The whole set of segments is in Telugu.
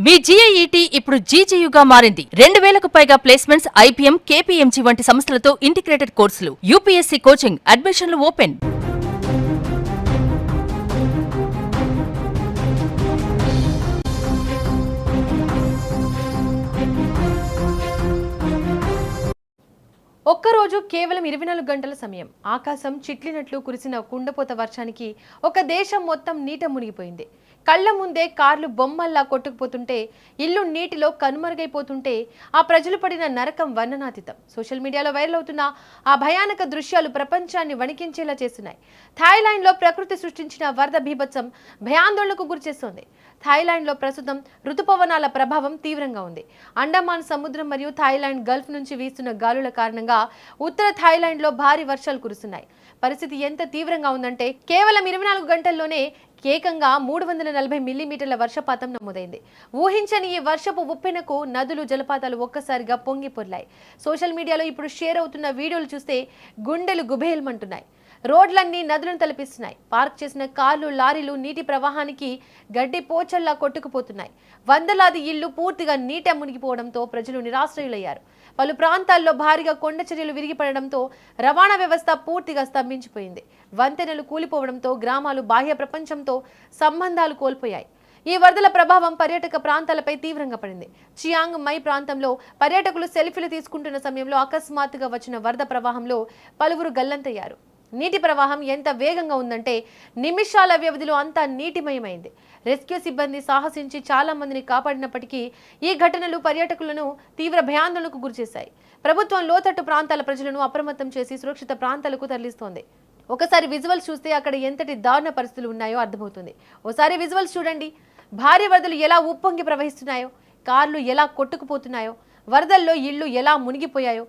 మీ జీఐఈటీ ఇప్పుడు జీజీయూగా మారింది. 2000కు పైగా ప్లేస్మెంట్స్, ఐపీఎం, కేపీఎంజీ వంటి సంస్థలతో ఇంటిగ్రేటెడ్ కోర్సులు. యూపీఎస్సీ కోచింగ్, అడ్మిషన్లు ఓపెన్. ఒక్కరోజు కేవలం 24 గంటల సమయం. ఆకాశం చిట్లినట్లు కురిసిన కుండపోత వర్షానికి ఒక దేశం మొత్తం నీట మునిగిపోయింది. కళ్ల ముందే కార్లు బొమ్మల్లా కొట్టుకుపోతుంటే, ఇల్లు నీటిలో కనుమరుగైపోతుంటే ఆ ప్రజలు పడిన నరకం వర్ణనాతీతం. సోషల్ మీడియాలో వైరల్ అవుతున్న ఆ భయానక దృశ్యాలు ప్రపంచాన్ని వణికించేలా చేస్తున్నాయి. థాయిలాండ్లో ప్రకృతి సృష్టించిన వరద బీభత్సం భయాందోళనకు గురిచేస్తోంది. థాయిలాండ్లో ప్రస్తుతం రుతుపవనాల ప్రభావం తీవ్రంగా ఉంది. అండమాన్ సముద్రం మరియు థాయిలాండ్ గల్ఫ్ నుంచి వీస్తున్న గాలుల కారణంగా ఉత్తర థాయిలాండ్లో భారీ వర్షాలు కురుస్తున్నాయి. పరిస్థితి ఎంత తీవ్రంగా ఉందంటే కేవలం 24 గంటల్లోనే ఏకంగా 340 మిల్లీమీటర్ల వర్షపాతం నమోదైంది. ఊహించని ఈ వర్షపు ఉప్పెనకు నదులు, జలపాతాలు ఒక్కసారిగా పొంగి పొర్లాయి. సోషల్ మీడియాలో ఇప్పుడు షేర్ అవుతున్న వీడియోలు చూస్తే గుండెలు గుబేల్మంటున్నాయి. రోడ్లన్నీ నదులను తలపిస్తున్నాయి. పార్క్ చేసిన కార్లు, లారీలు నీటి ప్రవాహానికి గడ్డి పోచల్లా కొట్టుకుపోతున్నాయి. వందలాది ఇళ్లు పూర్తిగా నీట మునిగిపోవడంతో ప్రజలు నిరాశ్రయులయ్యారు. పలు ప్రాంతాల్లో భారీగా కొండ చర్యలు విరిగిపడడంతో రవాణా వ్యవస్థ పూర్తిగా స్తంభించిపోయింది. వంతెనలు కూలిపోవడంతో గ్రామాలు బాహ్య ప్రపంచంతో సంబంధాలు కోల్పోయాయి. ఈ వరదల ప్రభావం పర్యాటక ప్రాంతాలపై తీవ్రంగా పడింది. చియాంగ్ మై ప్రాంతంలో పర్యాటకులు సెల్ఫీలు తీసుకుంటున్న సమయంలో అకస్మాత్తుగా వచ్చిన వరద ప్రవాహంలో పలువురు గల్లంతయ్యారు. నీటి ప్రవాహం ఎంత వేగంగా ఉందంటే నిమిషాల వ్యవధిలో అంతా నీటిమయమైంది. రెస్క్యూ సిబ్బంది సాహసించి చాలా మందిని కాపాడినప్పటికీ ఈ ఘటనలు పర్యాటకులను తీవ్ర భయాందోళనకు గురిచేశాయి. ప్రభుత్వం లోతట్టు ప్రాంతాల ప్రజలను అప్రమత్తం చేసి సురక్షిత ప్రాంతాలకు తరలిస్తోంది. ఒకసారి విజువల్స్ చూస్తే అక్కడ ఎంతటి దారుణ పరిస్థితులు ఉన్నాయో అర్థమవుతుంది. ఓసారి విజువల్స్ చూడండి. భారీ వరదలు ఎలా ఉప్పొంగి ప్రవహిస్తున్నాయో, కార్లు ఎలా కొట్టుకుపోతున్నాయో, వరదల్లో ఇళ్లు ఎలా మునిగిపోయాయో.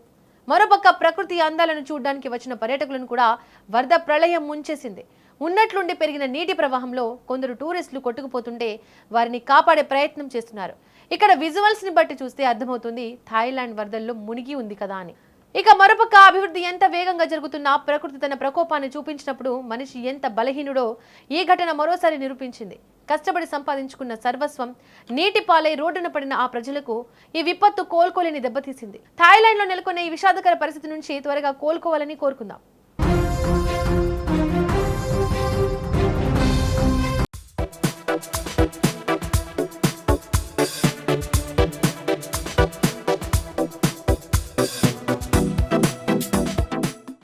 మరోపక్క ప్రకృతి అందాలను చూడడానికి వచ్చిన పర్యాటకులను కూడా వరద ప్రళయం ముంచేసింది. ఉన్నట్లుండి పెరిగిన నీటి ప్రవాహంలో కొందరు టూరిస్టులు కొట్టుకుపోతుంటే వారిని కాపాడే ప్రయత్నం చేస్తున్నారు. ఇక్కడ విజువల్స్ ని బట్టి చూస్తే అర్థమవుతుంది థాయిలాండ్ వరదల్లో మునిగి ఉంది కదా అని. ఇక మరోపక్క అభివృద్ధి ఎంత వేగంగా జరుగుతున్నా ప్రకృతి తన ప్రకోపాన్ని చూపించినప్పుడు మనిషి ఎంత బలహీనుడో ఈ ఘటన మరోసారి నిరూపించింది. కష్టపడి సంపాదించుకున్న సర్వస్వం నీటి పాలై రోడ్డున పడిన ఆ ప్రజలకు ఈ విపత్తు కోలుకోలేని దెబ్బతీసింది. థాయిలాండ్లో నెలకొన్న ఈ విషాదకర పరిస్థితి నుంచి త్వరగా కోలుకోవాలని కోరుకుందాం.